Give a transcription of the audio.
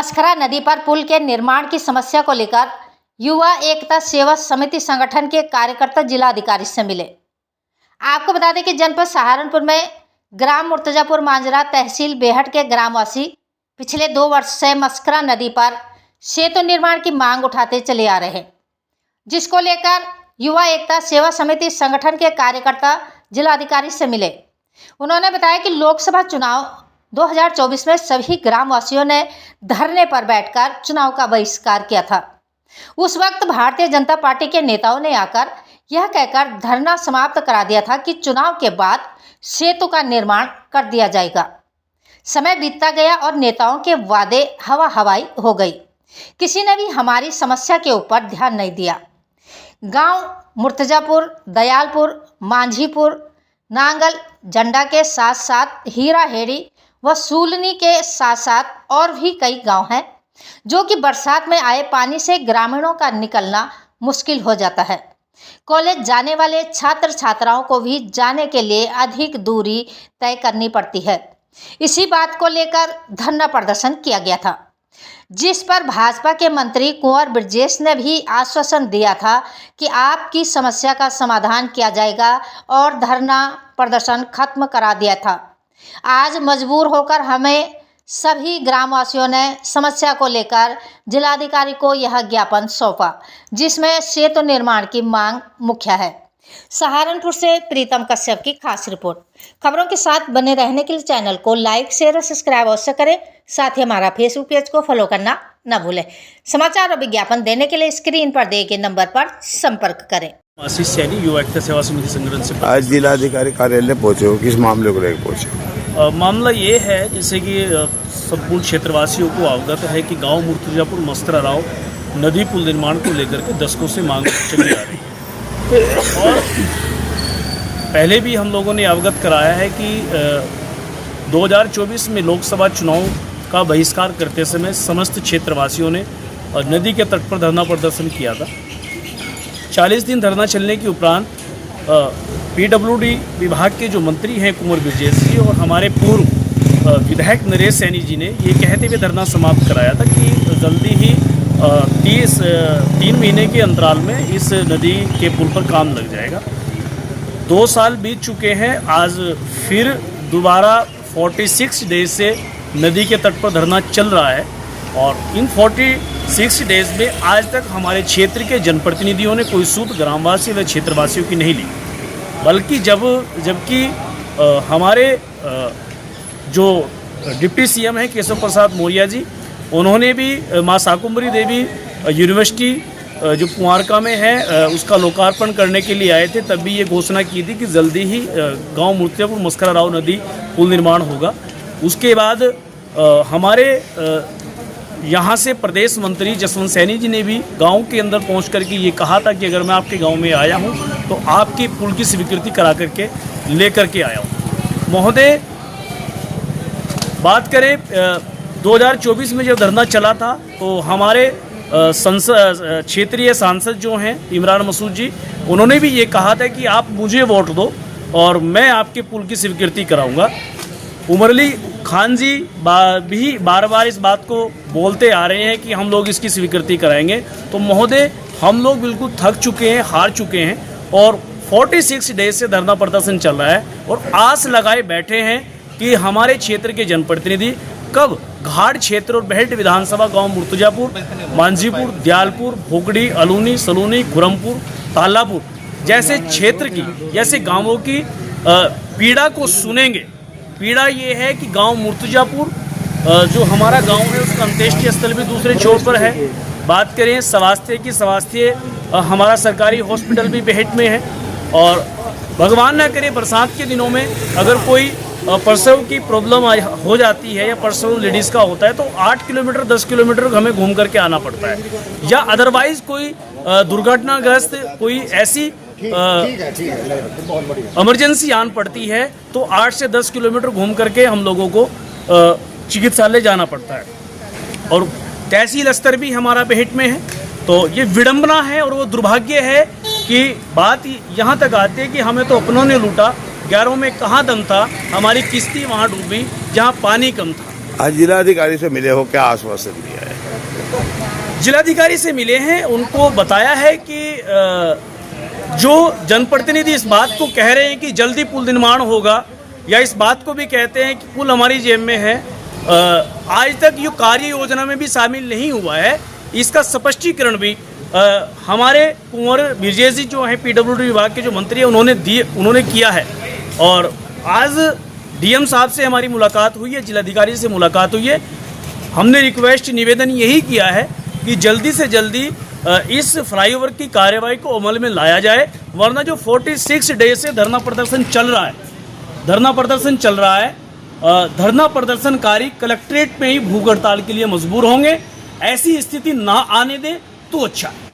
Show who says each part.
Speaker 1: Mascara नदी पर पुल के निर्माण की समस्या को लेकर युवा एकता सेवा समिति संगठन के कार्यकर्ता जिलाधिकारी से मिले। आपको बता दें कि जनपद सहारनपुर में ग्राम मुर्तजापुर मांजरा तहसील बेहट के ग्रामवासी पिछले 2 वर्ष से मस्करा नदी पर सेतु निर्माण की मांग उठाते चले आ रहे हैं, जिसको लेकर युवा एकता सेवा समिति संगठन के कार्यकर्ता जिलाधिकारी से मिले। उन्होंने बताया कि लोकसभा चुनाव 2024 में सभी ग्रामवासियों ने धरने पर बैठकर चुनाव का बहिष्कार किया था। उस वक्त भारतीय जनता पार्टी के नेताओं ने आकर यह कहकर धरना समाप्त करा दिया था कि चुनाव के बाद सेतु का निर्माण कर दिया जाएगा। समय बीतता गया और नेताओं के वादे हवा हवाई हो गई। किसी ने भी हमारी समस्या के ऊपर ध्यान नहीं दिया। गांव मुर्तजापुर, दयालपुर, मांझीपुर, नांगल, जंडा के साथ साथ हीरा हेड़ी व सूलनी के साथ साथ और भी कई गांव हैं जो कि बरसात में आए पानी से ग्रामीणों का निकलना मुश्किल हो जाता है। कॉलेज जाने वाले छात्र छात्राओं को भी जाने के लिए अधिक दूरी तय करनी पड़ती है। इसी बात को लेकर धरना प्रदर्शन किया गया था, जिस पर भाजपा के मंत्री कुंवर ब्रजेश ने भी आश्वासन दिया था कि आपकी समस्या का समाधान किया जाएगा और धरना प्रदर्शन खत्म करा दिया था। आज मजबूर होकर हमें सभी ग्रामवासियों ने समस्या को लेकर जिलाधिकारी को यह ज्ञापन सौंपा, जिसमें सेतु निर्माण की मांग मुख्य है। सहारनपुर से प्रीतम कश्यप की खास रिपोर्ट। खबरों के साथ बने रहने के लिए चैनल को लाइक, शेयर और सब्सक्राइब अवश्य करें। साथ ही हमारा फेसबुक पेज को फॉलो करना न भूलें। समाचार और विज्ञापन देने के लिए स्क्रीन पर दिए गए नंबर पर संपर्क करें।
Speaker 2: आशीष सैनी, युवा एकता सेवा समिति संगठन से।
Speaker 3: आज जिलाधिकारी कार्यालय पहुंचे हो, किस मामले को लेकर पहुंचे?
Speaker 2: मामला ये है, जैसे कि संपूर्ण क्षेत्रवासियों को अवगत है कि गांव मुर्तजापुर मस्करा राव नदी पुल निर्माण को लेकर के दशकों से मांग चली आ रही है और पहले भी हम लोगों ने अवगत कराया है कि 2024 में लोकसभा चुनाव का बहिष्कार करते समय समस्त क्षेत्रवासियों ने नदी के तट पर धरना प्रदर्शन किया था। 40 दिन धरना चलने के उपरांत PWD विभाग के जो मंत्री हैं कुंवर ब्रजेश जी और हमारे पूर्व विधायक नरेश सैनी जी ने ये कहते हुए धरना समाप्त कराया था कि जल्दी ही 3 महीने के अंतराल में इस नदी के पुल पर काम लग जाएगा। 2 साल बीत चुके हैं। आज फिर दोबारा 46 डेज से नदी के तट पर धरना चल रहा है और इन 46 डेज में आज तक हमारे क्षेत्र के जनप्रतिनिधियों ने कोई सूद ग्रामवासी व क्षेत्रवासियों की नहीं ली, बल्कि जबकि हमारे जो डिप्टी CM हैं केशव प्रसाद मौर्य जी, उन्होंने भी माँ शाकुंभरी देवी यूनिवर्सिटी जो कुंवारका में है उसका लोकार्पण करने के लिए आए थे। तब भी ये घोषणा की थी कि जल्दी ही गांव मुर्तजापुर मस्करा राव नदी पुल निर्माण होगा। उसके बाद हमारे यहाँ से प्रदेश मंत्री जसवंत सैनी जी ने भी गांव के अंदर पहुँच करके ये कहा था कि अगर मैं आपके गांव में आया हूँ तो आपकी पुल की स्वीकृति करा करके लेकर के आया हूँ। महोदय, बात करें 2024 में जब धरना चला था तो हमारे संसद क्षेत्रीय सांसद जो हैं इमरान मसूद जी, उन्होंने भी ये कहा था कि आप मुझे वोट दो और मैं आपके पुल की स्वीकृति कराऊंगा। उमर अली खान जी भी बार बार इस बात को बोलते आ रहे हैं कि हम लोग इसकी स्वीकृति कराएंगे। तो महोदय, हम लोग बिल्कुल थक चुके हैं, हार चुके हैं और 46 डेज से धरना प्रदर्शन चल रहा है और आस लगाए बैठे हैं कि हमारे क्षेत्र के जनप्रतिनिधि कब घाट क्षेत्र और बेहट विधानसभा गांव मुर्तजापुर, मांझीपुर, दयालपुर, भोगड़ी, अलूनी, सलूनी, खुरमपुर, तालापुर जैसे क्षेत्र की, जैसे गांवों की पीड़ा को सुनेंगे। पीड़ा ये है कि गांव मुर्तजापुर जो हमारा गांव है उसका अंत्येष्टि स्थल भी दूसरे छोर पर है। बात करें स्वास्थ्य की, स्वास्थ्य हमारा सरकारी हॉस्पिटल भी बेहट में है और भगवान न करे बरसात के दिनों में अगर कोई प्रसव की प्रॉब्लम हो जाती है या प्रसव लेडीज़ का होता है तो 8 किलोमीटर 10 किलोमीटर हमें घूम करके आना पड़ता है, या अदरवाइज़ कोई दुर्घटनाग्रस्त कोई ऐसी इमरजेंसी आन पड़ती है तो 8 से 10 किलोमीटर घूम करके हम लोगों को चिकित्सालय जाना पड़ता है। और तहसील स्तर भी हमारा बेहट में है। तो ये विडंबना है और वो दुर्भाग्य है कि बात यहाँ तक आती है कि हमें तो अपनों ने लूटा, 11 में कहाँ दम था, हमारी किस्ती वहाँ डूबी जहाँ पानी कम था।
Speaker 3: आज जिलाधिकारी से मिले हो, क्या आश्वासन दिया है?
Speaker 2: जिलाधिकारी से मिले हैं, उनको बताया है कि जो जनप्रतिनिधि इस बात को कह रहे हैं कि जल्दी पुल निर्माण होगा, या इस बात को भी कहते हैं कि पुल हमारी जेब में है, आज तक ये कार्य योजना में भी शामिल नहीं हुआ है। इसका स्पष्टीकरण भी हमारे कुंवर ब्रजेश जी जो हैं पीडब्ल्यूडी विभाग के जो मंत्री हैं उन्होंने किया है। और आज डीएम साहब से हमारी मुलाकात हुई है, जिलाधिकारी से मुलाकात हुई है। हमने रिक्वेस्ट निवेदन यही किया है कि जल्दी से जल्दी इस फ्लाईओवर की कार्यवाही को अमल में लाया जाए, वरना जो 46 डे से धरना प्रदर्शन चल रहा है, धरना प्रदर्शनकारी कलेक्ट्रेट में ही भूख हड़ताल के लिए मजबूर होंगे। ऐसी स्थिति ना आने दें तो अच्छा है।